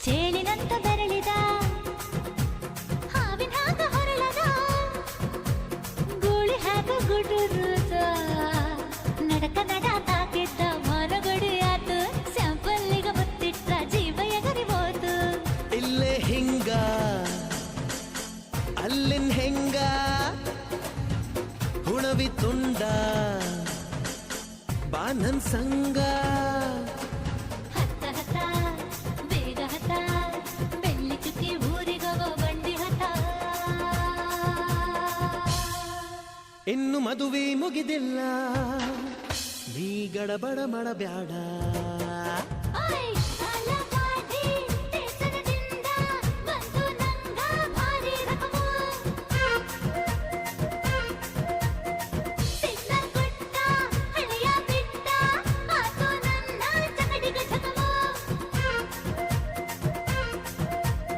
ಚೇಳಿನಂತ ಬೆರಳಿದ ಹಾವಿನ ಹಾಗ ಹೊರಳದ ಗೂಳಿ ಹಾಗ ಗುಡುರುದ ನಡಕ ನಡ ತಾಕಿದ್ದ ಮನಗಡಿ ಆತು ಸ್ಯಾಂಪಲ್ಲಿಗ ಮುತ್ತಿಟ್ಟ ಜೀವ ಎಗರಿಬೋದು ಇಲ್ಲೇ ಹಿಂಗ ಅಲ್ಲಿನ್ ಹೆಂಗ ಹುಣವಿ ತುಂಡ ಬಾ ನನ್ ಸಂಗ ಹತ್ತ ಹತ್ತ ಬೇಗ ಹತ್ತ ಬೆಳ್ಳಿ ಚುಕ್ಕಿ ಊರಿಗವ ಬಂಡಿ ಹತ್ತ ಇನ್ನು ಮದುವೆ ಮುಗಿದಿಲ್ಲ ನೀ ಗಡಬಡ ಮಾಡಬ್ಯಾಡ